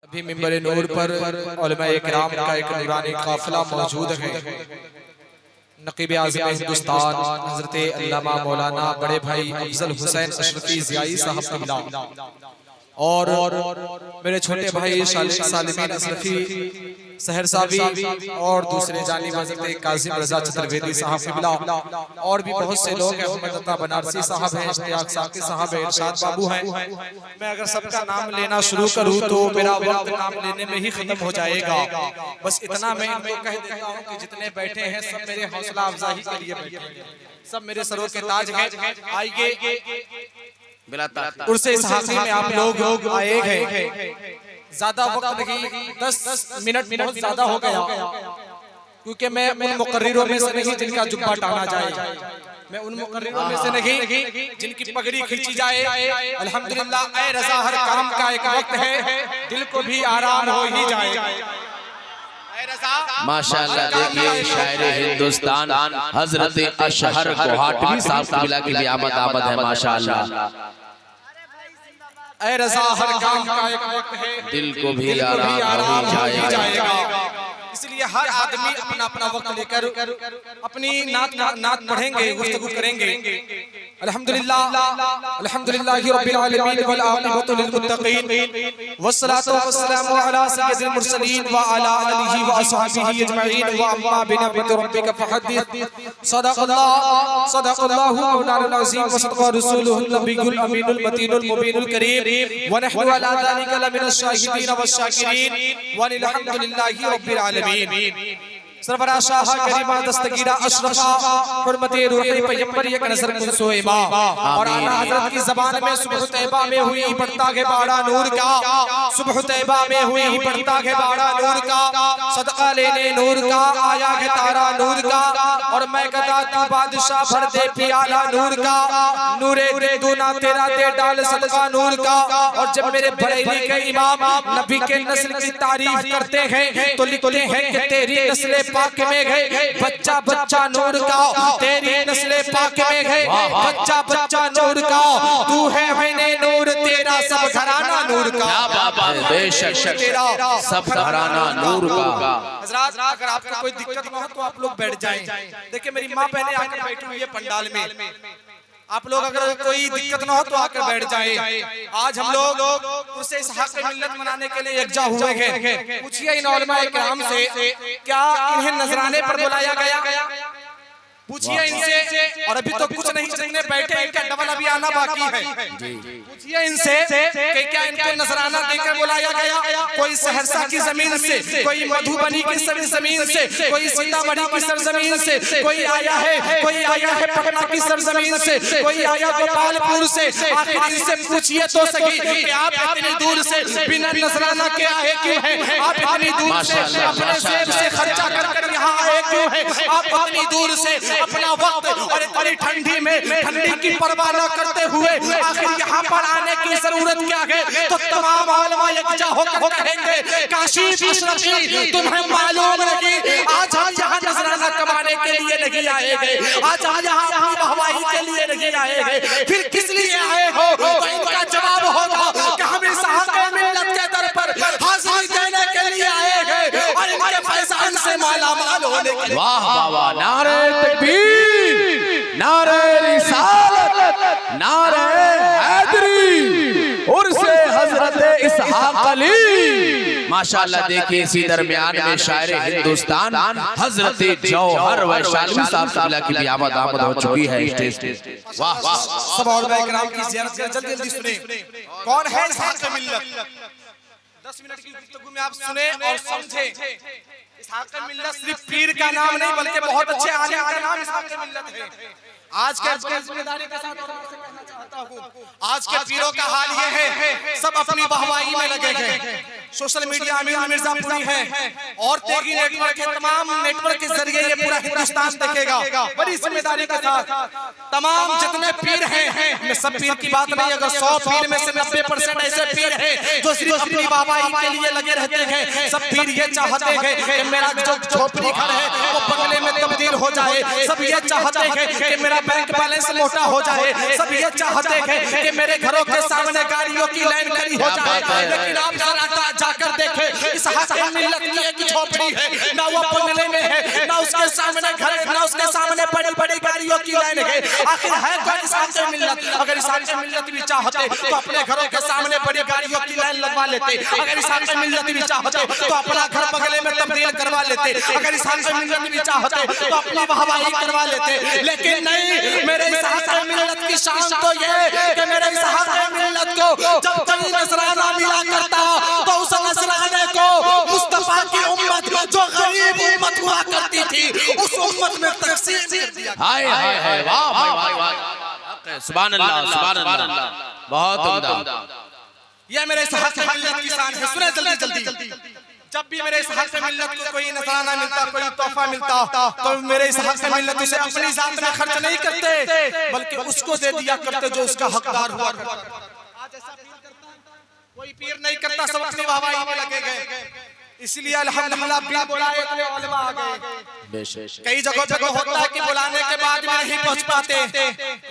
अभी मिंबर नूर पर उलमाए किराम का एक नूरानी काफिला मौजूद है। नकीब आज़म हिंदुस्तान हज़रत अल्लामा मौलाना बड़े भाई अफजल हुसैन अशरफी ज़ियाई साहब क़िबला और मेरे छोटे भाई सालिमीन अशरफी सहरसावी और दूसरे जानिब हज़रत काज़िम रज़ा चतुर्वेदी साहब क़िबला और भी बहुत से लोग हैं। अहमद अता बनारसी साहब हैं, इश्तियाक साकी साहब हैं, इरशाद बाबू हैं। मैं अगर सबका नाम लेना शुरू करूं तो मेरा वक्त नाम लेने में ही खत्म हो जाएगा। बस इतना मैं इनको कह देता हूं कि जितने बैठे हैं सब मेरे हौसला अफजाई के लिए बैठे हैं, सब मेरे सरों के ताज हैं। आइए उर्से इसहाक़ी में आप लोग आए हैं। ज्यादा वक्त नहीं, 10 मिनट बहुत ज्यादा हो गया, क्योंकि मैं उन मुकर्रिरों में से नहीं जिनका जुब्बा टाना जाए, मैं उन मुकर्रिरों में से नहीं जिनकी पगड़ी खींची जाए। अल्हम्दुलिल्लाह ऐ रज़ा हर काम का एक वक्त है, दिल को भी आराम हो ही जाएगा। माशाअल्लाह देखिए शायर हिंदुस्तान हजरत अशहर गुवाहाटी साहब क़िबला की भी आमद है माशाअल्लाह। ऐ रज़ा हर काम का एक वक्त है, दिल को भी आराम हो जाएगा। इसलिए हर आदमी अपना अपना वक्त लेकर अपनी नात पढ़ेंगे, गुफ्तगू करेंगे। अल्हम्दुलिल्लाह अल्हम्दुलिल्लाहि रब्बिल आलमीन वल आक़िबतु लिल मुत्तक़ीन वस्सलातु वस्सलामु अला सय्यिदिल मुरसलीन व अला आलिहि व अस्हाबिहि अजमईन व अम्मा बिनिअमति रब्बिका फहद्दिस। सदक़ल्लाहु मौलाना अज़ीम व सदक़ा रसूलुहुन नबियुल अमीनुल मतीनुल मुबीनुल करीम व नहनु अला ज़ालिका लमिनश शाहिदीन व शाकिरीन व अल्हम्दुलिल्लाहि रब्बिल आलमीन। सरवरा शाह करीमा दस्तगीरा अशरफा हुर्मते रूही पैगंबर एक नजर कुंसो इमाम और आला हजरत की ज़बान में सुबह तैबा में हुई बढ़ता है बाड़ा नूर का, सुबह तैबा में हुई बढ़ता है बाड़ा नूर का, सदका लेने नूर का आया है तारा नूर का, और मैं कहता तू बादशाह भर दे प्याला नूर का, नूरे दे दूना तेरा दे डाल सदका नूर का। और जब मेरे बरेली के इमाम नबी के नस्ल की तारीफ करते हैं तो लिखते हैं कि तेरी नस्ल पाक में गए बच्चा बच्चा नूर का, तेरी नस्ले पाक में गए बच्चा बच्चा नूर का, तू है मैंने नूर तेरा सब घराना नूर का, बेशक तेरा सब घराना नूर का। हज़रात अगर आपको कोई दिक्कत ना हो तो आप लोग बैठ जाएं। देखिए मेरी माँ बहनें आकर बैठी हुई है पंडाल में, आप लोग अगर कोई दिक्कत ना हो तो आकर बैठ जाएं। आज हम लोग उसे इस हक मिल्लत मनाने के लिए एकजा हुए हैं। पूछिए इन उलमाए किराम से क्या इन्हें नजराने पर बुलाया गया? पूछिए इनसे, और अभी तो कुछ नहीं, जितने बैठे इनका डबल अभी आना बाकी है। पूछिए इनसे कि क्या इनको नजराना देकर बुलाया गया? कोई सहरसा की जमीन से, कोई मधुबनी की सरजमीन से, कोई सीतामढ़ी की सरजमीन से, कोई आया है पटना की सरजमीन से, कोई आया गोपालपुर से। आखिर इनसे पूछिए तो सही कि आप इतनी दूर से बिना नजराना के आए क्यों हैं? आप इतनी दूर से अपने जेब से खर्चा कर यहाँ आए क्यों हैं? आप इतनी दूर से अपना वक्त और इतनी ठंडी में ठंडी की परवाह न करते हुए आखिर यहाँ पर आने की जरूरत क्या है? तो तमाम उलमा एकजा होकर कहेंगे काशी अशरफी तुम्हें मालूम नहीं, आज हम यहाँ नजराना कमाने के लिए नहीं आए गए, आज हम यहाँ अपनी वाहवाही के लिए नहीं आए गए, फिर किस लिए आए हो? तो इनका जवाब होगा कि हम इस हक़ मिल्लत के दर पर हाजिरी देने के लिए आए हैं और इनके फैज़ान से मालामाल होने के लिए। वाह वाह वाह, नारे तकबीर, नारे रिसालत, नारे हैदरी, उर्से हजरत इसहाक़ अली। माशाअल्लाह देखिए इसी दरमियान में शायर हिंदुस्तान हजरत जौहर वैशाली साहब क़िबला की भी आमद हो चुकी है स्टेज। वाह वाह, सब उलमाए किराम की ज़ियारत करें, जल्दी जल्दी सुने कौन है इसहाक़ मिल्लत। 10 मिनट की गुफ्तगू में आप सुने और समझे। इसहाक़ मिल्लत सिर्फ पीर का नाम नहीं बल्कि बहुत अच्छे आलिम का नाम इसहाक़ मिल्लत है। आज के जिम्मेदारी के साथ कहना चाहता हूँ, आज के पीरों का हाल ये है सब अपनी वाहवाही में लगे हैं। सोशल मीडिया अमीर मिर्जापुरी है और तेगी नेटवर्क के तमाम नेटवर्क के जरिए ये पूरा हिंदुस्तान देखेगा। बड़ी जिम्मेदारी के साथ तमाम जितने पीर हैं, मैं सब पीर की बात नहीं, अगर 100 पीर में से 90% ऐसे पीर हैं जो सिर्फ अपनी वाहवाही के लिए लगे रहते हैं। सब पीर ये चाहते हैं कि मेरा जो झोपड़ी घर है वो बंगले में तब्दील हो जाए, सब ये चाहते हैं कि मेरा बैंक बैलेंस मोटा हो जाए, सब ये चाहते हैं कि मेरे घरों के सामने गाड़ियों की लाइन खड़ी हो जाए। लेकिन आप जाकर देखे इसहाक मिल्लत की एक झोपड़ी है, ना वो बंगले में है, ना उसके सामने घर है, ना उसके सामने बड़ी बड़ी गाड़ियों की लाइन है। आखिर है कौन इसहाक मिल्लत? अगर इसहाक मिल्लत भी चाहते तो अपने घरों के सामने बड़ी गाड़ियों की लाइन लगवा लेते। अगर इसहाक मिल्लत भी चाहते तो अपना घर बंगले में तब्दील करवा लेते। अगर इसहाक मिल्लत भी चाहते तो अपनी वाहवाही करवा लेते। लेकिन नहीं, मेरे इसहाक मिल्लत की शान तो ये कि मेरे इसहाक मिल्लत को जब कभी नजराना मिला करता तो उस नजराने को मुस्तफा की उम्मत जो गरीब उम्मत हुआ करती थी उस उम्मत में तकसीम कर दिया। हाय हाय हाय, वाह वाह वाह, सुभान अल्लाह सुभान अल्लाह, बहुत उम्दा। ये मेरे इसहाक मिल्लत की शान है। सुने जल्दी जल्दी, जब भी मेरे इसहाक मिल्लत को कोई नजराना मिलता, कोई तोहफा मिलता, तो मेरे इसहाक मिल्लत उसे अपनी जात में खर्च नहीं करते बल्कि उसको दे दिया करते जो उसका हकदार हुआ करता। आज ऐसा कोई पीर नहीं करता, सब अपनी वाहवाही में लगे गए। इसलिए अल्हम्दुलिल्लाह भी बुलाए तो उलमा आ गए। कई जगहों पे होता है कि बुलाने के बाद भी नहीं पहुंच पाते।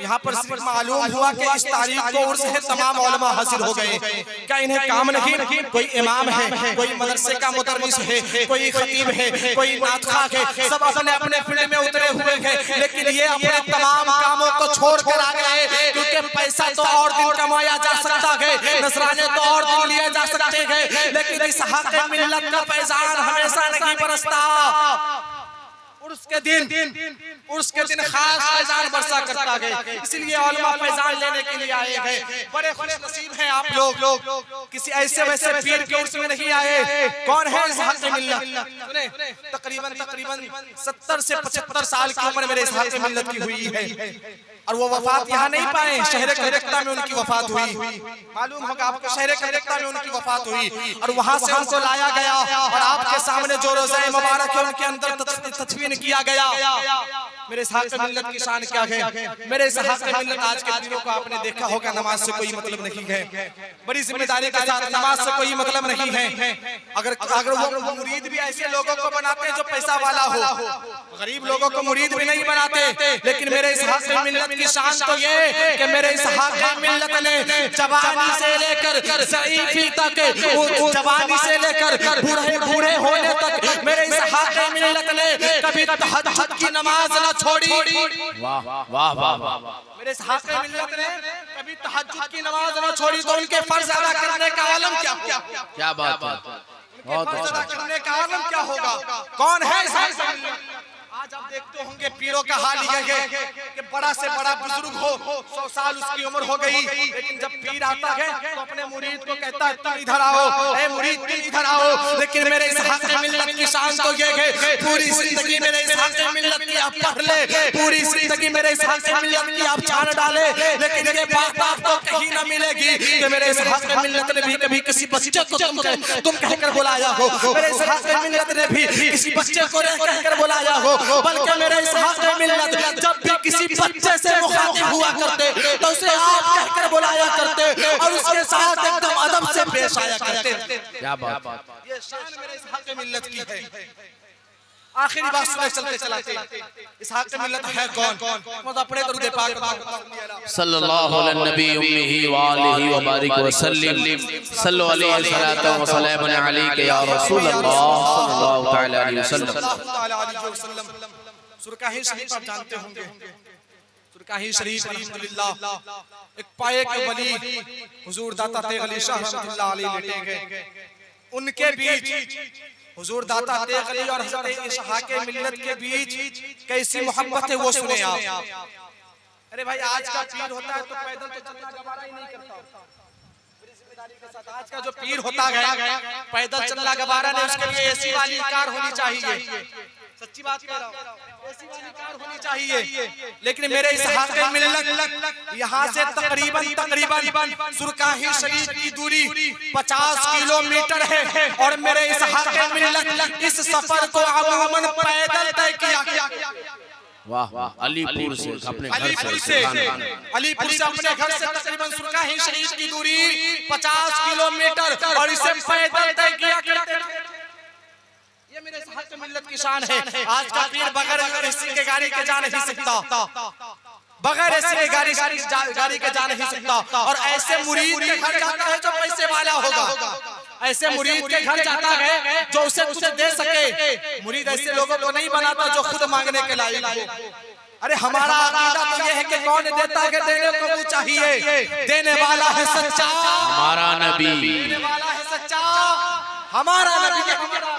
यहाँ पर सिर्फ मालूम हुआ कि इस तारीख को उर्स है, तमाम उलमा हाजिर हो गए। क्या इन्हें काम नहीं? कोई इमाम है, कोई मदरसे का मुदर्रिस है, कोई खतीब है, कोई नातखा है, सब अपने अपने फील्ड में उतरे हुए हैं। लेकिन ये अपने तमाम कामों को छोड़ कर आ गए, क्योंकि पैसा तो और दिन कमाया जा सकता है, नजराने तो और दिन लिए जा सकते हैं, लेकिन इसहाक मिल्लत का फैजान हमेशा नहीं बरसता। उर्स के दिन खास फैजान बरसा करता है। इसलिए उलमा फैजान लेने के लिए आए हैं। बड़े खुश नसीब हैं आप लोग, किसी ऐसे वैसे पीर के उर्स में नहीं आए। कौन है इसहाक मिल्लत? सुने, तकरीबन 70 से 75 साल की उम्र मेरे इसहाक मिल्लत की हुई है और वो वफात यहाँ नहीं पाए, शहर कलकत्ता में उनकी वफात हुई। मालूम होगा आपको, शहर कलकत्ता में उनकी वफात हुई और वहाँ से उनको लाया गया और आपके सामने जो रोज़ा मुबारक है उनके अंदर तदफीन किया गया। मेरे इसहाक मिल्लत की शान क्या है? मेरे इसहाक मिल्लत आज के दिनों को आपने देखा होगा, नमाज से कोई मतलब नहीं है, बड़ी जिम्मेदारी के साथ नमाज से कोई मतलब नहीं है। अगर वो मुरीद भी ऐसे लोगों को बनाते हैं जो पैसा वाला हो, गरीब लोगों को मुरीद भी नहीं बनाते। लेकिन मेरे इसहाक मिल्लत की शान तो ये कि मेरे इसहाक मिल्लत ने जवानी से लेकर ज़ईफ़ी तक, जवानी से लेकर बूढ़े होने तक मेरे इसहाक मिल्लत ने कभी तहज्जुद की नमाज न छोड़ी। वाह वाह वाह वाह, मेरे इसहाक मिल्लत ने कभी तहज्जुद की नमाज न छोड़ी। तो उनके फर्ज अदा करने का आलम क्या बात है, बहुत अच्छा करने का आलम क्या होगा? कौन है इसहाक मिल्लत? आज आप देखते होंगे पीरों का हाल यह है कि बड़ा से बड़ा बुजुर्ग हो, 100 साल उसकी उम्र हो गई, लेकिन जब पीर आता है तो अपने मुरीद को कहता है तुम इधर आओ, ए मुरीद तुम इधर आओ। लेकिन मेरे इसहाक मिल्लत की शान तो ये है, पूरी जिंदगी मेरे इसहाक मिल्लत की आप पढ़ ले, पूरी जिंदगी मेरे इसहाक मिल्लत की आप छान डाले, लेकिन ये बात आपको कहीं ना मिलेगी कि मेरे इसहाक मिल्लत ने भी कभी किसी बच्चे को तुम कहकर बुलाया हो, मेरे इसहाक मिल्लत ने भी किसी बच्चे को कहकर बुलाया हो, बल्कि मेरे इसहाक मिल्लत जब भी किसी बच्चे से मुखातिब हुआ करते तो उसे आप कहकर बुलाया करते और उसके साथ एकदम अदब से पेश आया करते। क्या बात, ये शान मेरे इसहाक मिल्लत की है। आखिरी बात सुने चलते चलाते, इसहाक मिल्लत है कौन? मतलब अपने दरूद पाक सल्लल्लाहु अलैहि नबी उम्मीही व आलिहि व बारिक व सल्लिम सल्लु अलैहि सलातु व सलामुन अलैका या रसूल अल्लाह सल्लल्लाहु तआला अलैहि वसल्लम। सुरकाही शरीफ आप जानते होंगे, सुरकाही शरीफ अल्हम्दुलिल्लाह एक पाए के वली हुजूर दाता तेग अली शाह रहमतुल्लाह अलैहि लेटे गए। उनके बीच हुजूर दाता तेग अली और हज़रत इसहाक मिल्लत के बीच कैसी मोहब्बत है वो सुने आप। अरे भाई आज का पीर होता है तो पैदल तो चलना गवारा ही नहीं करता। आज का जो पीर होता है पैदल चलना गवारा नहीं, उसके लिए एसी वाली कार होनी चाहिए। सच्ची बात कह रहा हूं, एसी वाली कार होनी चाहिए। लेकिन मेरे इसहाक मिल्लत यहाँ से तकरीबन सुरकाही शरीफ की दूरी 50 किलोमीटर है और मेरे इसहाक मिल्लत इस सफर को अमूमन पैदल तय किया। वाह वाह, अलीपुर से अपने घर से अपने घर से तकरीबन सुरकाही शरीफ की दूरी 50 किलोमीटर और इसे पैदल तय किया करते थे। ये मेरे इसहाक मिल्लत की शान है। आज का पीर बगैर एसी के गाड़ी के जा नहीं सकता, बगैर एसी के गाड़ी के जा नहीं सकता और ऐसे मुरीद के घर जाता है जो पैसे वाला होगा। ऐसे मुरीद के घर जाता है जो उसे तुझे दे सके। मुरीद ऐसे लोगों को नहीं बनाता जो खुद मांगने के लायक हो। अरे हमारा अकीदा तो ये है कि कौन देता है, देने को वो चाहिए, देने वाला है सच्चा हमारा नबी, देने वाला है सच्चा हमारा नबी। हमारा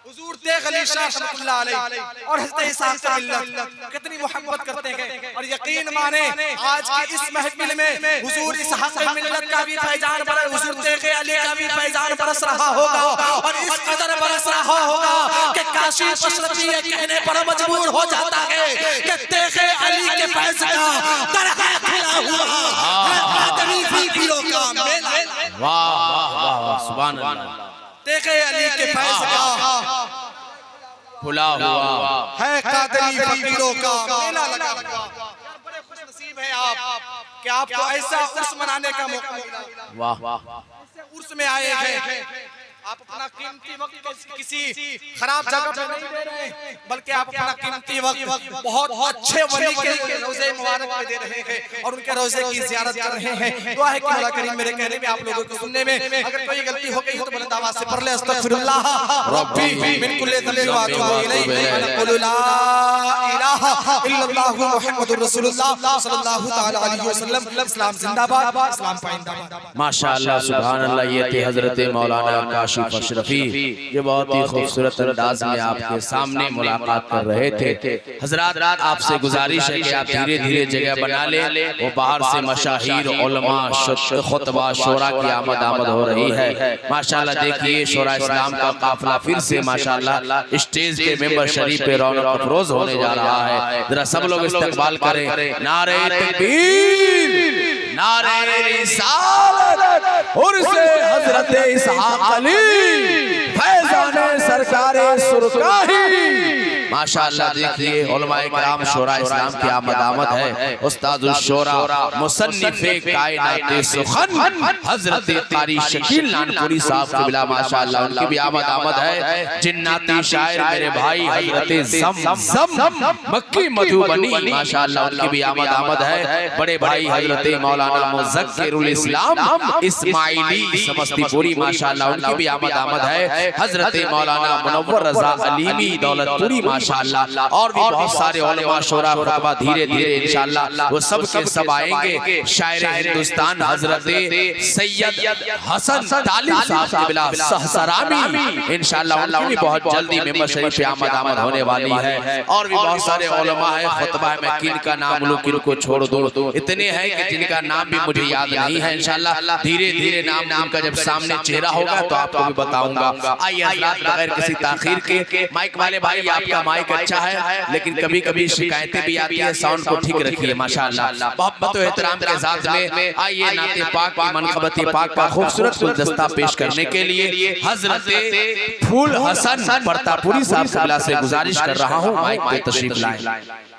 हुजूर तेग अली शाह रहमतुल्लाह अलैह और हज़रत इसाक से मिल्लत कितनी मोहब्बत करते हैं। और यकीन माने आज की इस महफिल में हुजूर इसाक से मिल्लत का भी फैजान बरस, हुजूर तेग अली का भी फैजान बरस रहा होगा। और इस कदर बरस रहा होगा कि काशिफ अशरफी ये कहने पर मजबूर हो जाता है कि तेग अली के फैज का तरह खुला हुआ आदमी भी पीरों का मेला। वाह वाह वाह सुभान अल्लाह। तेग अली के फैज का खुला हुआ है कादरी फकीरों का मेला लगा। यार बड़े खुश नसीब हैं आप कि आपको ऐसा उर्स मनाने का मौका मिला। वाह वाह। उर्स में आए हैं, आप अपना कीमती वक्त किसी खराब जगह पे नहीं दे रहे, बल्कि आप अपना कीमती वक्त बहुत अच्छे वली के रोज़े मुबारक में दे रहे हैं और उनके रोज़े की ज़ियारत कर रहे हैं। दुआ है कि अल्लाह करीम मेरे कहने में, आप लोगों को सुनने में अगर कोई गलती हो गई हो तो बुलंद आवाज़ से पढ़ ले अस्तगफिरुल्लाह रब्बी मिन कुल्ली ज़ंबिन व अतूबु इलैहि व अक़ूलु ला इलाहा इल्लल्लाहु मुहम्मदुर रसूलुल्लाह सल्लल्लाहु तआला अलैहि वसल्लम। इस्लाम जिंदाबाद, इस्लाम पाइंदाबाद। माशाअल्लाह सुभान अल्लाह। ये थे हजरत मौलाना काशिफ अशरफी, ये बहुत ही खूबसूरत अंदाज में आपके सामने मुलाकात कर रहे थे। हजरात आपसे गुजारिश है कि आप धीरे धीरे जगह बना ले। वो बाहर से मशाहीर उलमा खुतबा शोरा की आमद हो रही है। माशाअल्लाह देखिए शोरा इस्लाम का काफिला फिर से माशाअल्लाह स्टेज के मेंबर शरीफ पे रौनक अफरोज होने जा रहा है। जरा सब लोग इस्तकबाल करें। नारे तकबीर, नारे रिसालत, उर्से हजरत इस्हाक अली, फैज़ाने सरकारे सुरकाही। माशाअल्लाह देखिए उलमाए किराम शोरा इस्लाम की आमद है। उस्तादुल शोरा मुसन्निफे कायनात सुखन हजरत कारी शकील नानपुरी साहब क़िबला माशाअल्लाह उनकी भी आमद है। जिन्नाती शायर मेरे भाई हजरत ज़म मक्की मधुबनी माशाअल्लाह उनकी भी आमद है। बड़े भाई हजरत मौलाना मुज़क्किरुल इस्लाम इस्माइली समस्तीपुरी माशाअल्लाह उनकी भी आमद है। हजरत मौलाना मुनव्वर रज़ा अलीमी दौलतपुरी माशाअल्लाह और भी बहुत सारे उलमा शोरा खुतबा धीरे धीरे इंशाअल्लाह वो सब के सब आएंगे। शायर हिंदुस्तान हजरत सैयद हसन तालिब साहब क़िबला सहसरामी इंशाअल्लाह उनकी भी बहुत जल्दी मेंबर शरीफ पे आमद होने वाली है। और भी बहुत सारे उलमा है खुतबा में किनका नाम लूं किनको छोड़ दूं, इतने हैं कि जिनका नाम भी मुझे याद नहीं है। इंशाअल्लाह धीरे धीरे नाम का जब सामने चेहरा होगा तो आपको भी बताऊंगा। आइए हज़रात बगैर किसी ताखीर के माइक वाले भाई आपका माइक अच्छा है लेकिन कभी कभी शिकायतें भी आती है, साउंड को ठीक रखिए माशाअल्लाह। मोहब्बत और एहतराम के साथ में आइए नाते पाक की मनक़बत पाक का खूबसूरत गुलदस्ता पेश करने के लिए हजरत फूल हसन परतापुरी साहब क़िबला से गुजारिश कर रहा हूँ माइक पे तशरीफ लाएं।